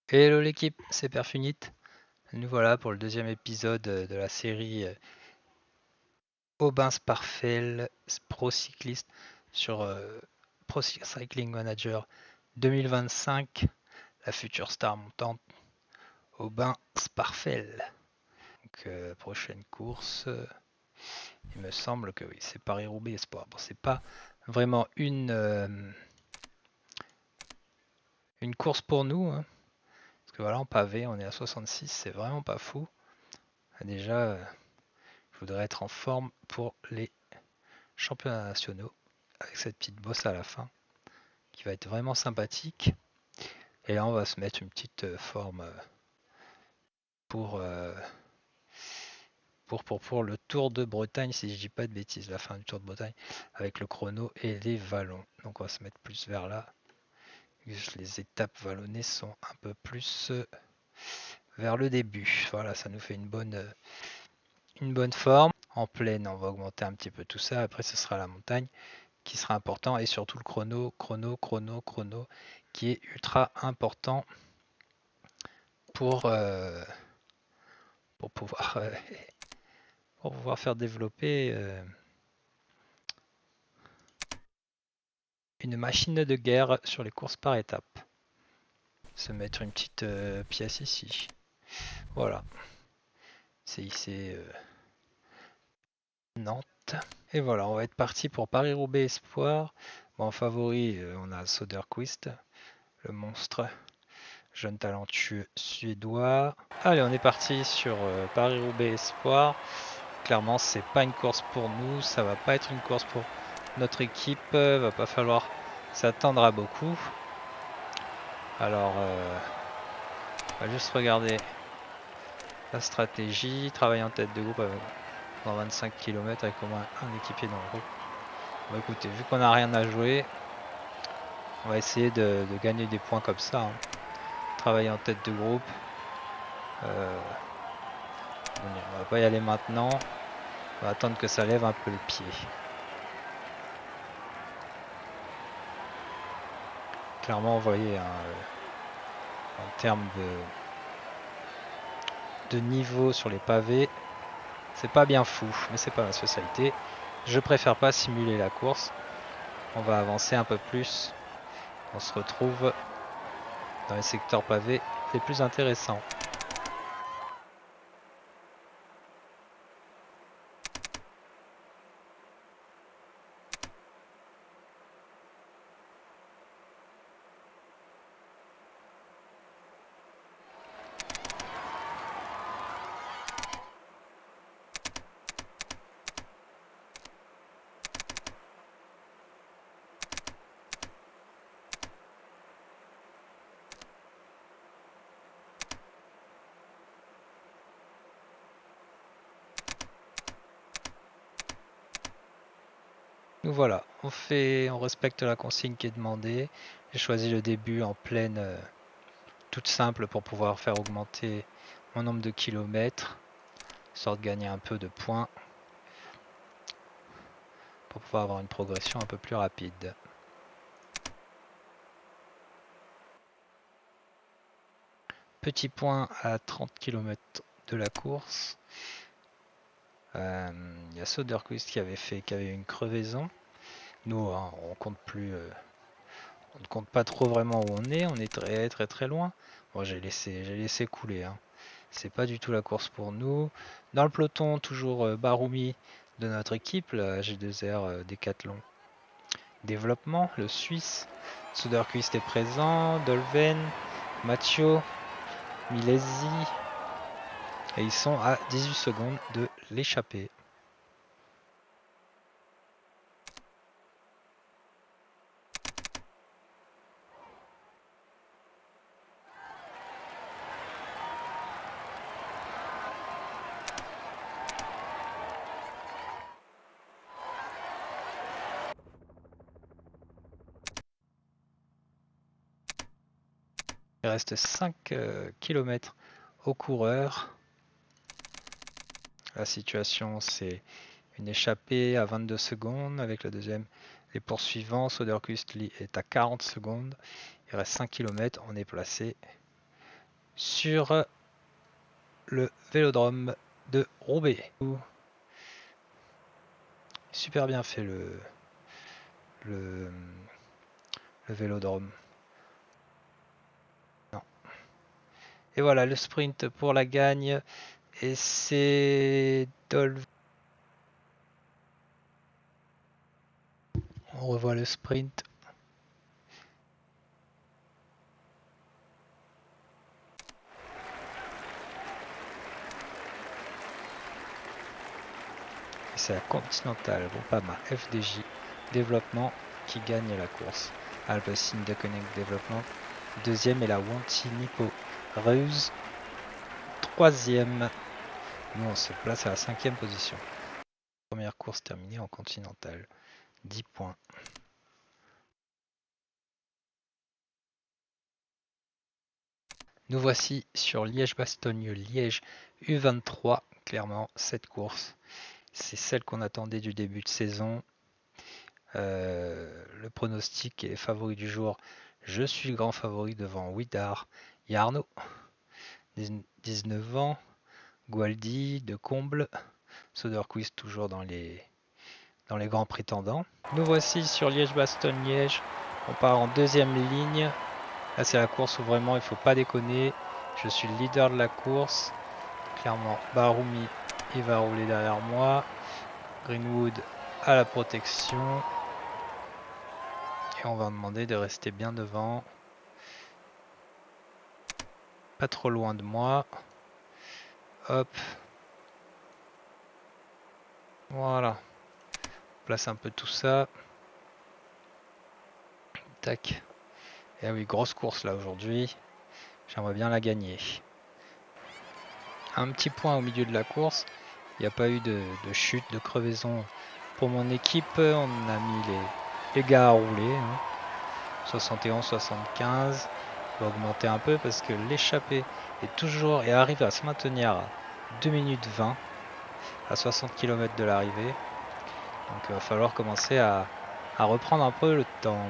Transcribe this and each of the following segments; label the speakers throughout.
Speaker 1: Hello l'équipe, c'est Perfunit. Nous voilà pour le deuxième épisode de la série Aubin Sparfel Pro Cycliste sur Pro Cycling Manager 2025, la future star montante Aubin Sparfel. Donc prochaine course, il me semble que oui, c'est Paris-Roubaix Espoir. Bon, c'est pas vraiment une course pour nous, hein, parce que voilà en pavé, on est à 66, c'est vraiment pas fou. Déjà, je voudrais être en forme pour les championnats nationaux avec cette petite bosse à la fin qui va être vraiment sympathique. Et là, on va se mettre une petite forme pour, euh, pour le Tour de Bretagne, si je dis pas de bêtises, la fin du Tour de Bretagne, avec le chrono et les vallons. Donc on va se mettre plus vers là. Les étapes vallonnées sont un peu plus vers le début. Voilà, ça nous fait une bonne forme. En plaine, on va augmenter un petit peu tout ça. Après, ce sera la montagne qui sera important et surtout le chrono qui est ultra important pour, euh, pour, pouvoir, pour pouvoir faire développer une machine de guerre sur les courses par étapes. Se mettre une petite pièce ici. Voilà. CIC Nantes. Et voilà, on va être parti pour Paris-Roubaix Espoir. Bon, en favori, on a Soderquist, le monstre, jeune talentueux suédois. Allez, on est parti sur Paris-Roubaix Espoir. Clairement, c'est pas une course pour nous, ça va pas être une course pour notre équipe, va pas falloir s'attendre à beaucoup. Alors, on va juste regarder la stratégie, travailler en tête de groupe dans 25 km avec au moins un équipier dans le groupe. Bon, écoutez, vu qu'on n'a rien à jouer, on va essayer de gagner des points comme ça, hein. Travailler en tête de groupe. On va pas y aller maintenant, on va attendre que ça lève un peu le pied. Clairement, vous voyez, hein, en termes de niveau sur les pavés, c'est pas bien fou, mais c'est pas ma spécialité. Je préfère pas simuler la course. On va avancer un peu plus. On se retrouve dans les secteurs pavés les plus intéressants. Nous voilà, on respecte la consigne qui est demandée. J'ai choisi le début en plaine toute simple pour pouvoir faire augmenter mon nombre de kilomètres, histoire de gagner un peu de points pour pouvoir avoir une progression un peu plus rapide. Petit point à 30 km de la course. Il y a Soderquist qui avait eu une crevaison. Nous, hein, on ne compte pas trop vraiment où on est très loin. Bon, j'ai laissé couler, hein. C'est pas du tout la course pour nous. Dans le peloton, toujours Baroumi de notre équipe, la G2R Decathlon Développement, le Suisse. Soderquist est présent, Dolven, Matteo, Milesi. Et ils sont à 18 secondes de l'échappée. Il reste 5 km aux coureurs. La situation, c'est une échappée à 22 secondes avec le deuxième. Les poursuivants, Soderquist est à 40 secondes. Il reste 5 km. On est placé sur le vélodrome de Roubaix. Super bien fait le vélodrome. Non. Et voilà le sprint pour la gagne. Et c'est Dolph. On revoit le sprint. C'est la Continental Groupama FDJ Développement qui gagne la course. Alpecin de Connect Développement deuxième et la Wanty Nippo Reuse troisième. Nous on se place à la 5e position. Première course terminée en Continental. 10 points. Nous voici sur Liège-Bastogne-Liège U23. Clairement, cette course, c'est celle qu'on attendait du début de saison. Le pronostic et les favoris du jour. Je suis le grand favori devant Widar Yarno, 19 ans, Gualdi de Comble, Soderquist toujours dans les grands prétendants. Nous voici sur Liège-Bastogne-Liège. On part en deuxième ligne. Là, c'est la course où vraiment il ne faut pas déconner. Je suis le leader de la course. Clairement, Baroumi, il va rouler derrière moi. Greenwood à la protection. Et on va demander de rester bien devant. Pas trop loin de moi. Hop. Voilà. On place un peu tout ça. Tac. Et oui, grosse course là aujourd'hui. J'aimerais bien la gagner. Un petit point au milieu de la course. Il n'y a pas eu de chute, de crevaison pour mon équipe. On a mis les gars à rouler. Hein. 71, 75. On va augmenter un peu parce que l'échappée est arrive à se maintenir à 2 minutes 20 à 60 km de l'arrivée. Donc il va falloir commencer à reprendre un peu le temps.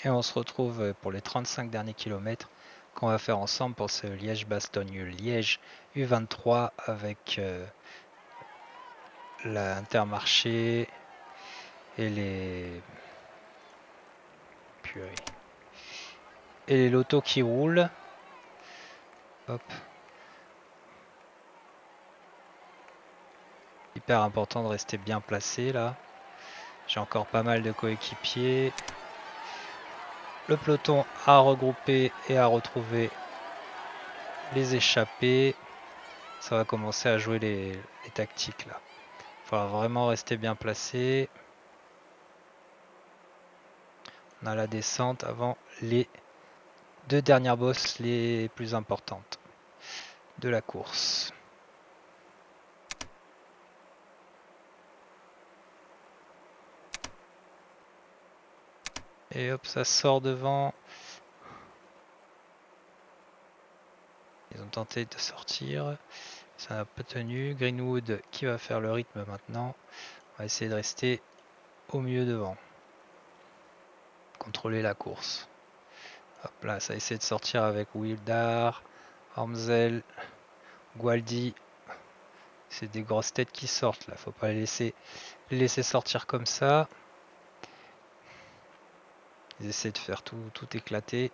Speaker 1: Et on se retrouve pour les 35 derniers kilomètres qu'on va faire ensemble pour ce Liège-Bastogne-Liège U23 avec l'Intermarché et les lotos qui roulent. Hop. Hyper important de rester bien placé là. J'ai encore pas mal de coéquipiers. Le peloton a regroupé et a retrouvé les échappés. Ça va commencer à jouer les tactiques là. Il faudra vraiment rester bien placé. On a la descente avant les 2 dernières bosses les plus importantes de la course. Et hop, ça sort devant. Ils ont tenté de sortir. Ça n'a pas tenu. Greenwood qui va faire le rythme maintenant. On va essayer de rester au milieu devant. Contrôler la course. Hop là, ça essaie de sortir avec Wildar, Ormzel, Gualdi. C'est des grosses têtes qui sortent là. Faut pas les laisser sortir comme ça. Ils essaient de faire tout éclater.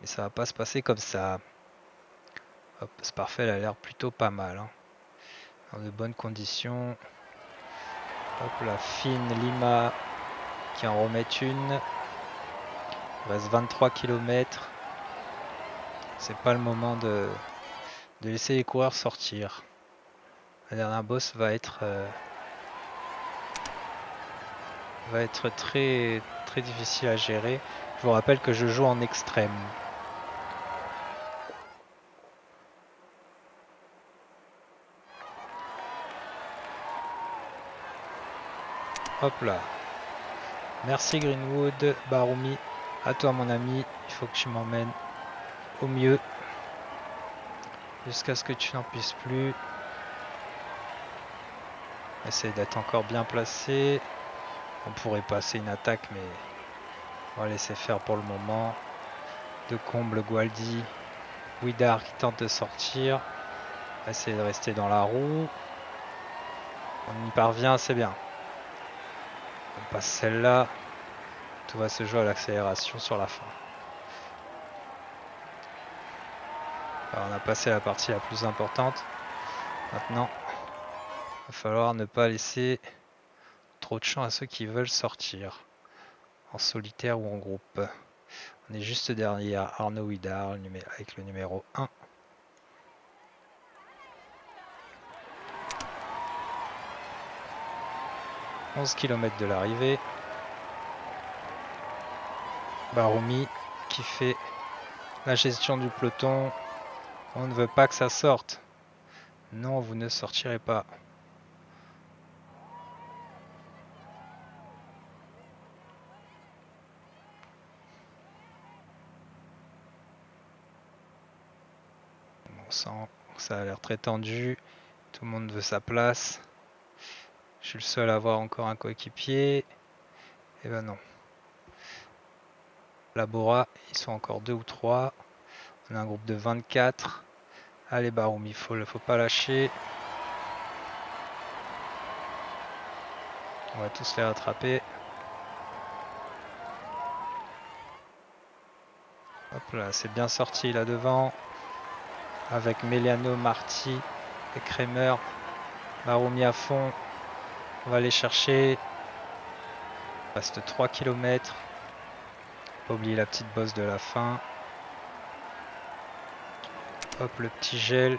Speaker 1: Mais ça va pas se passer comme ça. Hop, c'est parfait, elle a l'air plutôt pas mal. Hein. Dans de bonnes conditions. Hop, la fine Lima qui en remet une. Il reste 23 km. C'est pas le moment de laisser les coureurs sortir. La dernière boss va être très difficile à gérer. Je vous rappelle que je joue en extrême. Hop là. Merci Greenwood, Baroumi À toi mon ami, il faut que tu m'emmènes au mieux. Jusqu'à ce que tu n'en puisses plus. Essaye d'être encore bien placé. On pourrait passer une attaque, mais on va laisser faire pour le moment. De comble Gualdi. Widar qui tente de sortir. Essayer de rester dans la roue. On y parvient, c'est bien. On passe celle-là. Tout va se jouer à l'accélération sur la fin. Alors, on a passé la partie la plus importante. Maintenant, il va falloir ne pas laisser trop de champ à ceux qui veulent sortir. En solitaire ou en groupe. On est juste derrière Arnaud Widar avec le numéro 1. 11 km de l'arrivée. Baroumi qui fait la gestion du peloton. On ne veut pas que ça sorte. Non, vous ne sortirez pas. On sent que ça a l'air très tendu. Tout le monde veut sa place. Je suis le seul à avoir encore un coéquipier. Et ben non. Labora, ils sont encore 2 ou 3. On a un groupe de 24. Allez Baroumi, faut pas lâcher. On va tous les rattraper. Hop là, c'est bien sorti là devant. Avec Meliano, Marty et Kremer. Baroumi à fond. On va aller chercher. Il reste 3 km. Pas oublier la petite bosse de la fin. Hop, le petit gel.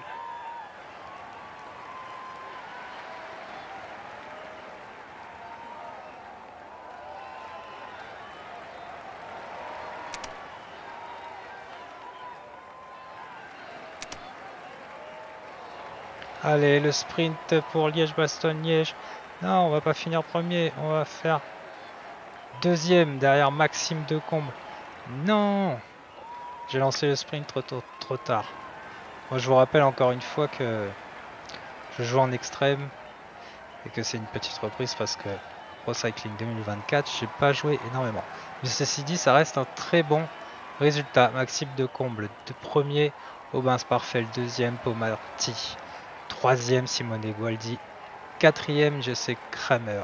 Speaker 1: Allez, le sprint pour Liège-Bastogne-Liège. Non, on va pas finir premier. On va faire deuxième derrière Maxime Decomble. Non, j'ai lancé le sprint trop tard. Moi, je vous rappelle encore une fois que je joue en extrême et que c'est une petite reprise parce que Pro Cycling 2024, j'ai pas joué énormément. Mais ceci dit, ça reste un très bon résultat. Maxime Decomble, de premier, Aubin Sparfel, deuxième, Pomarty, troisième, Simone Gualdi, quatrième, Jesse Kramer,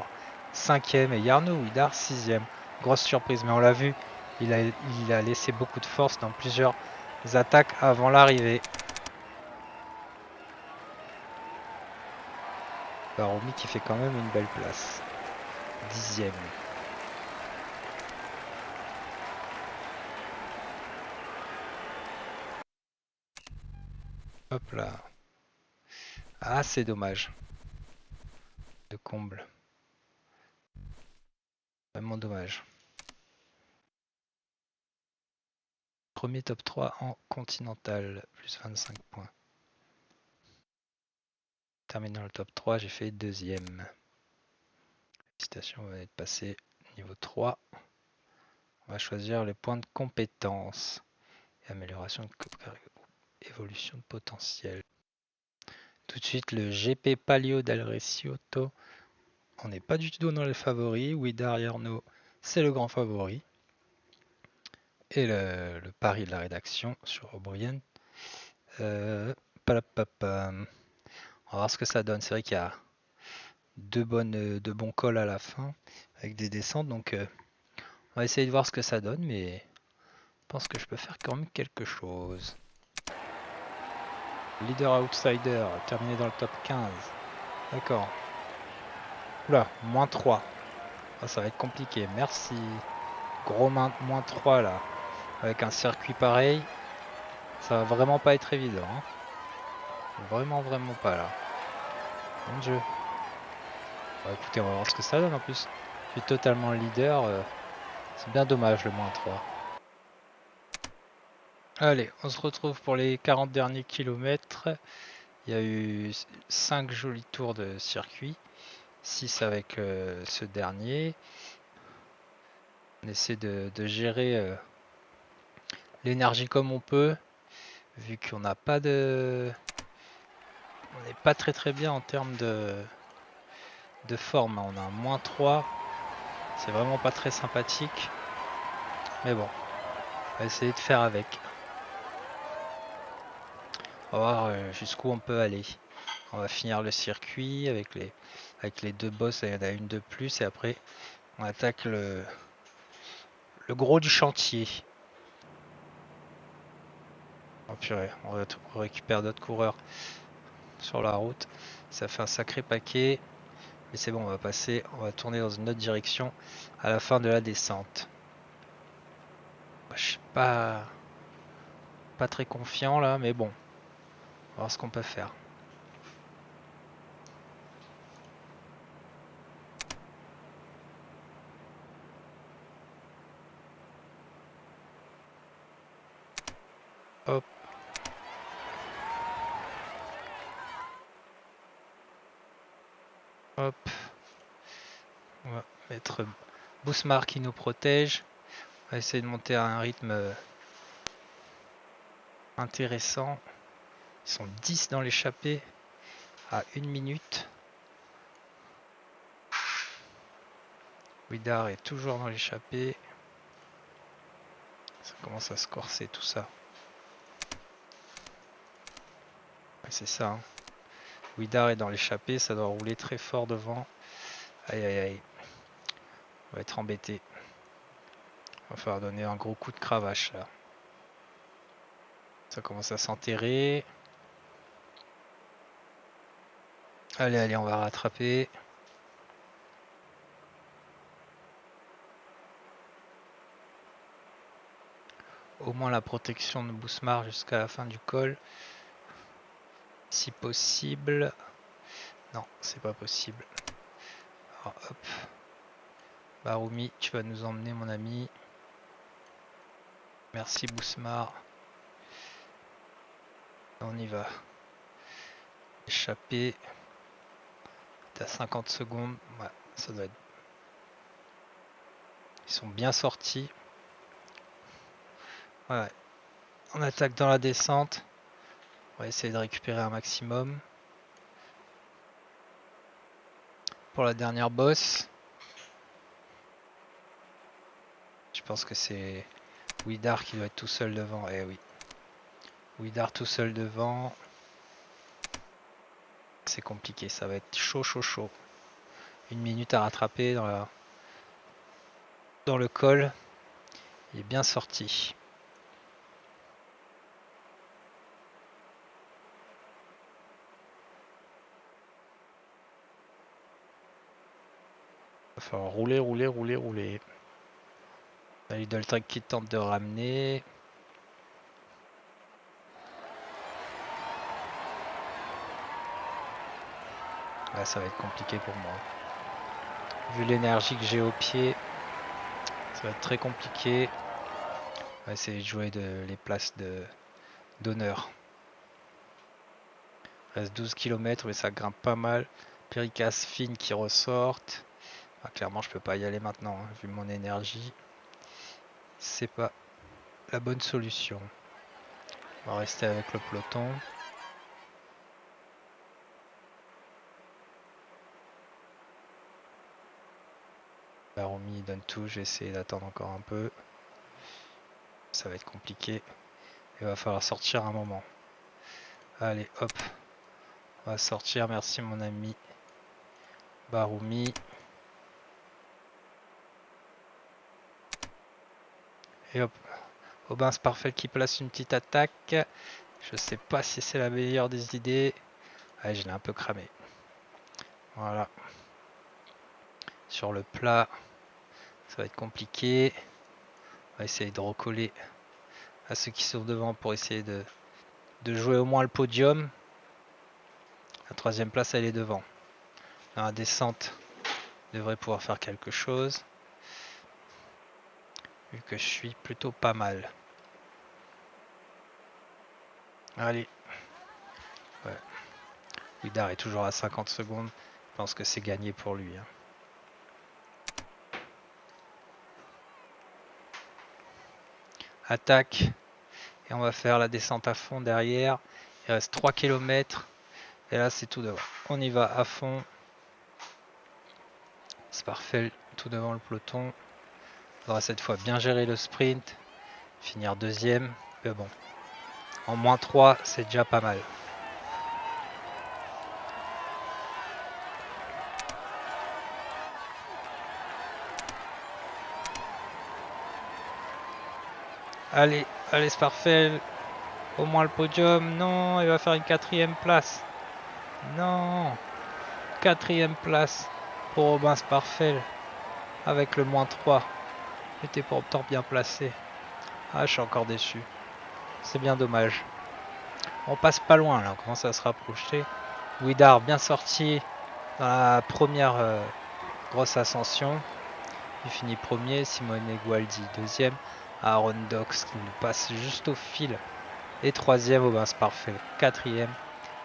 Speaker 1: cinquième et Jarno Widar, sixième. Grosse surprise, mais on l'a vu, il a laissé beaucoup de force dans plusieurs attaques avant l'arrivée. Baroumi qui fait quand même une belle place. Dixième. Hop là. Ah, c'est dommage. De comble. Vraiment dommage. Premier top 3 en continental. Plus 25 points. Terminant le top 3, j'ai fait deuxième. Félicitations, vous venez de passer niveau 3. On va choisir les points de compétence. Et amélioration de évolution de potentiel. Tout de suite, le GP Palio del Reciotto. On n'est pas du tout dans les favoris. Widar Jarno, c'est le grand favori. Et le pari de la rédaction sur O'Brien. On va voir ce que ça donne. C'est vrai qu'il y a deux bons cols à la fin avec des descentes. Donc on va essayer de voir ce que ça donne. Mais je pense que je peux faire quand même quelque chose. Leader outsider, terminé dans le top 15. D'accord. Oula, moins 3. Ah, ça va être compliqué. Merci. Gros moins 3 là. Avec un circuit pareil. Ça va vraiment pas être évident. Hein. Vraiment pas là. Mon dieu. Bah, écoutez, on va voir ce que ça donne en plus. Je suis totalement leader. C'est bien dommage le moins 3. Allez, on se retrouve pour les 40 derniers kilomètres. Il y a eu 5 jolis tours de circuit. 6 avec ce dernier. On essaie de gérer l'énergie comme on peut, vu qu'on n'a pas de... On n'est pas très bien en termes de forme. On a un -3. C'est vraiment pas très sympathique. Mais bon, on va essayer de faire avec. On va voir jusqu'où on peut aller. On va finir le circuit avec les deux boss. Il y en a une de plus. Et après, on attaque le gros du chantier. Oh purée, on récupère d'autres coureurs sur la route. Ça fait un sacré paquet. Mais c'est bon, on va passer. On va tourner dans une autre direction à la fin de la descente. Je suis pas très confiant là, mais bon. On va voir ce qu'on peut faire. Hop. Hop. On va mettre Bousmar qui nous protège. On va essayer de monter à un rythme intéressant. Ils sont 10 dans l'échappée à 1 minute. Widar est toujours dans l'échappée. Ça commence à se corser tout ça. Ouais, c'est ça. Hein. Widar est dans l'échappée, ça doit rouler très fort devant. Aïe aïe aïe. On va être embêté. Il va falloir donner un gros coup de cravache là. Ça commence à s'enterrer. Allez, allez, on va rattraper. Au moins la protection de Bousmar jusqu'à la fin du col. Si possible. Non, c'est pas possible. Alors, hop. Baroumi, tu vas nous emmener mon ami. Merci Bousmar. On y va. Échapper. T'as 50 secondes. Ouais, ça doit être... Ils sont bien sortis. Ouais. On attaque dans la descente. On va essayer de récupérer un maximum. Pour la dernière boss. Je pense que c'est Widar qui doit être tout seul devant. Eh oui. Widar tout seul devant. C'est compliqué, ça va être chaud, chaud, chaud. 1 minute à rattraper dans le col. Il est bien sorti. Il va falloir rouler, rouler, rouler, rouler. Lidl Trek qui tente de ramener. Là, ça va être compliqué pour moi. Vu l'énergie que j'ai au pied, ça va être très compliqué. On va essayer de jouer les places d'honneur. Il reste 12 km, mais ça grimpe pas mal. Péricas fine qui ressortent. Ah, clairement, je peux pas y aller maintenant, hein, vu mon énergie. C'est pas la bonne solution. On va rester avec le peloton. Baroumi donne tout, je vais essayer d'attendre encore un peu. Ça va être compliqué. Il va falloir sortir un moment. Allez, hop. On va sortir, merci mon ami Baroumi. Et hop. Aubin Parfait qui place une petite attaque. Je sais pas si c'est la meilleure des idées. Allez, je l'ai un peu cramé. Voilà. Sur le plat, ça va être compliqué. On va essayer de recoller à ceux qui sont devant pour essayer de jouer au moins le podium. La troisième place, elle est devant. Dans la descente, devrait pouvoir faire quelque chose. Vu que je suis plutôt pas mal. Allez. Ouais. Widar est toujours à 50 secondes. Je pense que c'est gagné pour lui. Hein. Attaque. Et on va faire la descente à fond derrière. Il reste 3 km. Et là, c'est tout devant. On y va à fond. C'est parfait, tout devant le peloton. Il faudra cette fois bien gérer le sprint. Finir deuxième. Mais bon, en moins 3, c'est déjà pas mal. Allez, allez Sparfell. Au moins le podium. Non, il va faire une 4ème place. Non. 4ème place pour Robin Sparfell. Avec le moins 3. J'étais pourtant bien placé. Ah, je suis encore déçu. C'est bien dommage. On passe pas loin là, on commence à se rapprocher. Widar bien sorti dans la première grosse ascension. Il finit premier, Simone Gualdi deuxième, Aaron Dox qui nous passe juste au fil et troisième, Aubin Sparfell quatrième,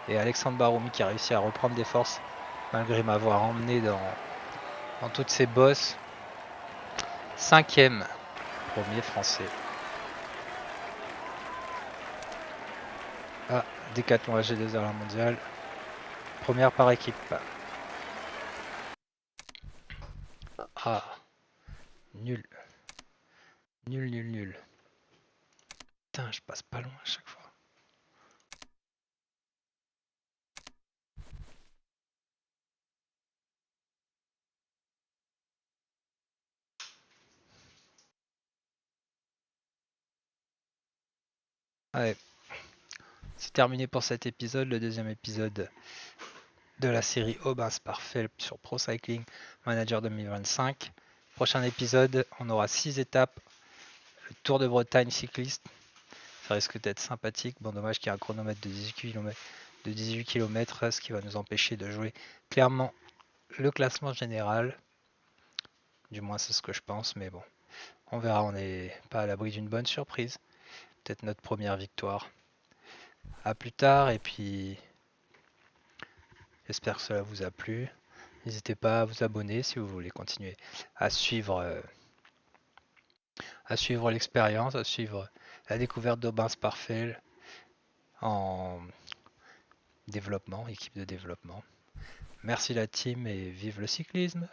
Speaker 1: et Alexandre Baroumi qui a réussi à reprendre des forces malgré m'avoir emmené dans toutes ses bosses. Cinquième, premier français. Ah, Décathlon AG2R la mondiale. Première par équipe. Ah, nul. Nul, nul, nul. Putain, je passe pas loin à chaque fois. Allez, c'est terminé pour cet épisode, le deuxième épisode de la série Aubin Sparfell sur Pro Cycling Manager 2025. Prochain épisode, on aura 6 étapes. Le Tour de Bretagne cycliste. Ça risque d'être sympathique. Bon, dommage qu'il y ait un chronomètre de 18 km, ce qui va nous empêcher de jouer clairement le classement général. Du moins, c'est ce que je pense, mais bon, on verra. On n'est pas à l'abri d'une bonne surprise. Peut-être notre première victoire. A plus tard, et puis j'espère que cela vous a plu. N'hésitez pas à vous abonner si vous voulez continuer à suivre l'expérience, à suivre la découverte d'Aubin Sparfell en développement, équipe de développement. Merci la team et vive le cyclisme!